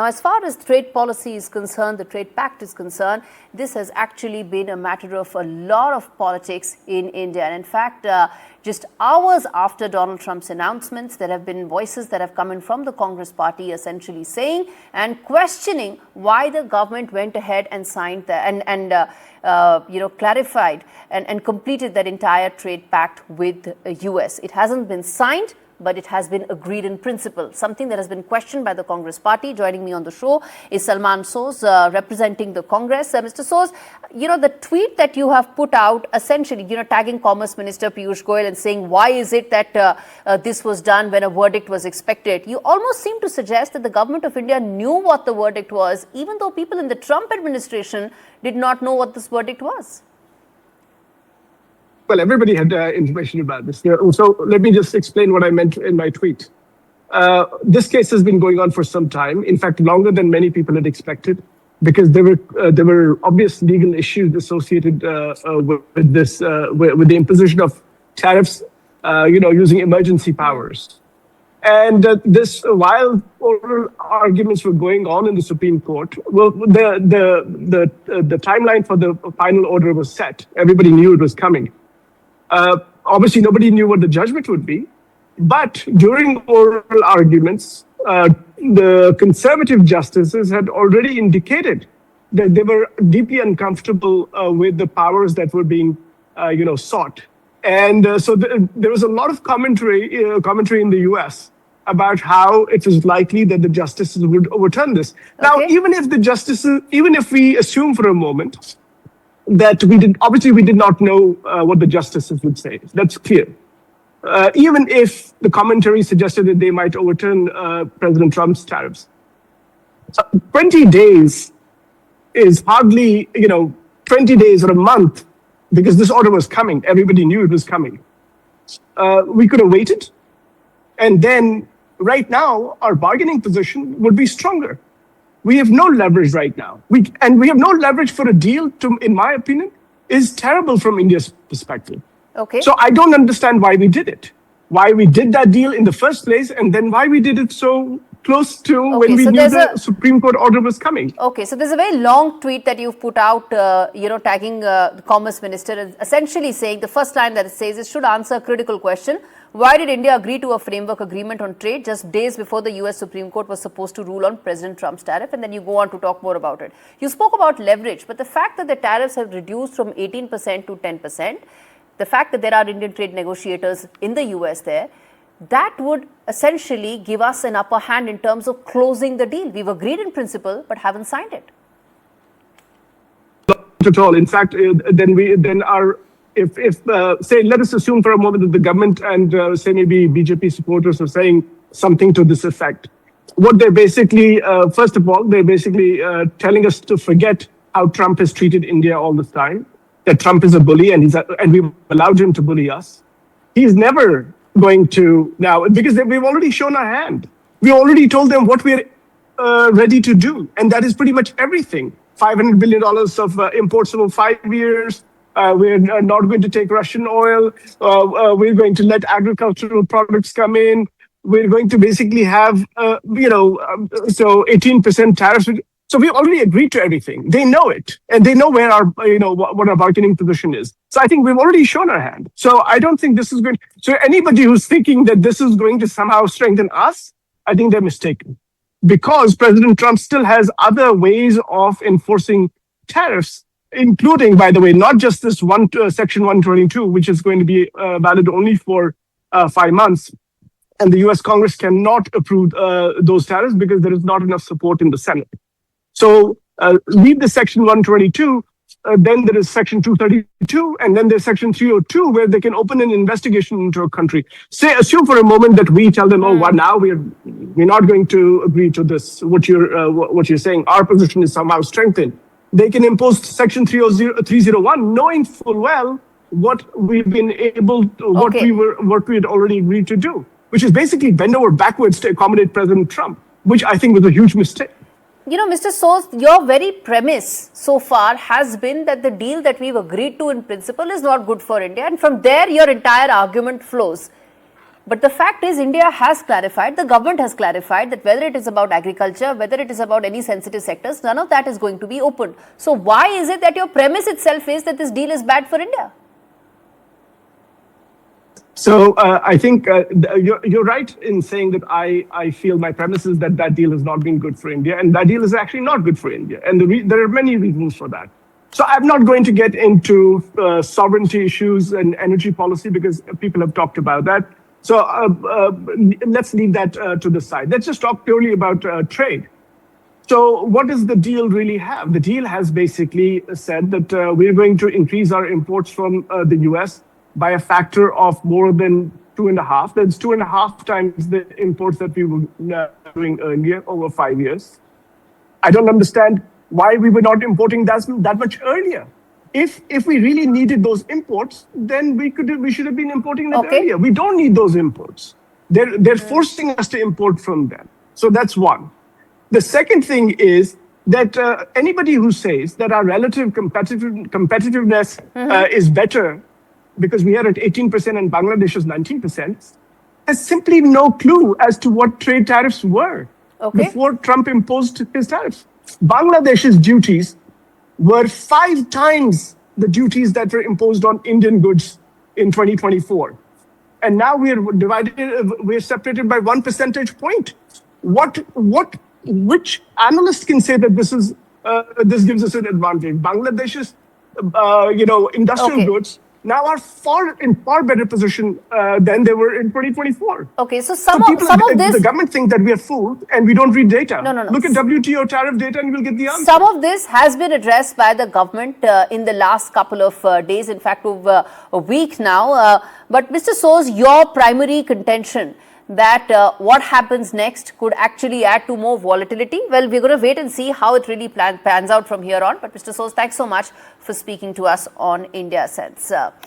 Now, as far as trade policy is concerned, the trade pact is concerned, this has actually been a matter of a lot of politics in India. And in fact, just hours after Donald Trump's announcements, there have been voices that have come in from the Congress party essentially saying and questioning why the government went ahead and signed that and clarified and completed that entire trade pact with the US. It hasn't been signed, but it has been agreed in principle, something that has been questioned by the Congress party. Joining me on the show is Salman Soz, representing the Congress. Mr. Soz, the tweet that you have put out, essentially, tagging Commerce Minister Piyush Goyal and saying, why is it that this was done when a verdict was expected? You almost seem to suggest that the government of India knew what the verdict was, even though people in the Trump administration did not know what this verdict was. Well, everybody had information about this. So let me just explain what I meant in my tweet. This case has been going on for some time, in fact, longer than many people had expected, because there were obvious legal issues associated with this, with the imposition of tariffs, using emergency powers. And while oral arguments were going on in the Supreme Court, well, the timeline for the final order was set. Everybody knew it was coming. Obviously, nobody knew what the judgment would be. But during oral arguments, the conservative justices had already indicated that they were deeply uncomfortable with the powers that were being, sought. And so there was a lot of commentary in the U.S. about how it was likely that the justices would overturn this. Okay. Now, even if we assume for a moment that we did not know what the justices would say. That's clear. Even if the commentary suggested that they might overturn President Trump's tariffs. 20 days is hardly, 20 days or a month, because this order was coming. Everybody knew it was coming. We could have waited. And then right now, our bargaining position would be stronger. We have no leverage right now. We have no leverage for a deal, in my opinion, is terrible from India's perspective. Okay. So I don't understand why we did it, why we did that deal in the first place, and then why we did it so close to when we knew the Supreme Court order was coming. Okay, so there's a very long tweet that you've put out, tagging the Commerce Minister, and essentially saying the first line that it says is should answer a critical question. Why did India agree to a framework agreement on trade just days before the US Supreme Court was supposed to rule on President Trump's tariff? And then you go on to talk more about it. You spoke about leverage, but the fact that the tariffs have reduced from 18% to 10%, the fact that there are Indian trade negotiators in the US there, that would essentially give us an upper hand in terms of closing the deal. We've agreed in principle, but haven't signed it. Not at all. In fact, say, let us assume for a moment that the government and say maybe BJP supporters are saying something to this effect. What they're basically, first of all, they're basically telling us to forget how Trump has treated India all this time, that Trump is a bully and we've allowed him to bully us. He's never going to now, because we've already shown our hand. We already told them what we're ready to do. And that is pretty much everything. $500 billion of imports over 5 years. We're not going to take Russian oil. We're going to let agricultural products come in. We're going to basically have, 18% tariffs. So we already agreed to everything. They know it, and they know where our, what our bargaining position is. So I think we've already shown our hand. So I don't think this is going. So anybody who's thinking that this is going to somehow strengthen us, I think they're mistaken, because President Trump still has other ways of enforcing tariffs, including, by the way, not just this Section 122, which is going to be valid only for 5 months. And the US Congress cannot approve those tariffs because there is not enough support in the Senate. So leave the Section 122, then there is Section 232, and then there's Section 302, where they can open an investigation into a country. Assume for a moment that we tell them, now we're not going to agree to this, what you're saying. Our position is somehow strengthened. They can impose Section 301, knowing full well what we've been able to, what we had already agreed to do, which is basically bend over backwards to accommodate President Trump, which I think was a huge mistake. Mr. Soz, your very premise so far has been that the deal that we've agreed to in principle is not good for India. And from there, your entire argument flows. But the fact is, India has clarified, the government has clarified that whether it is about agriculture, whether it is about any sensitive sectors, none of that is going to be opened. So why is it that your premise itself is that this deal is bad for India? So I think you're right in saying that I feel my premise is that that deal has not been good for India, and that deal is actually not good for India. And there are many reasons for that. So I'm not going to get into sovereignty issues and energy policy because people have talked about that. So let's leave that to the side. Let's just talk purely about trade. So what does the deal really have? The deal has basically said that we're going to increase our imports from the US by a factor of more than 2.5. That's 2.5 times the imports that we were doing earlier over 5 years. I don't understand why we were not importing that much earlier. If we really needed those imports, then we should have been importing them earlier. We don't need those imports. They're forcing us to import from them. So that's one. The second thing is that anybody who says that our relative competitiveness is better because we are at 18% and Bangladesh is 19%, has simply no clue as to what trade tariffs were before Trump imposed his tariffs. Bangladesh's duties were 5 times the duties that were imposed on Indian goods in 2024. And now we're separated by 1 percentage point. Which analyst can say that this gives us an advantage? Bangladesh's, industrial goods now are in far better position than they were in 2024. Okay, so some of this... The government thinks that we are fooled and we don't read data. No. Look at WTO tariff data and you'll get the answer. Some of this has been addressed by the government in the last couple of days, in fact, over a week now. But Mr. Soz, your primary contention that what happens next could actually add to more volatility. Well, we're going to wait and see how it really pans out from here on. But Mr. Soz, thanks so much for speaking to us on India Sense.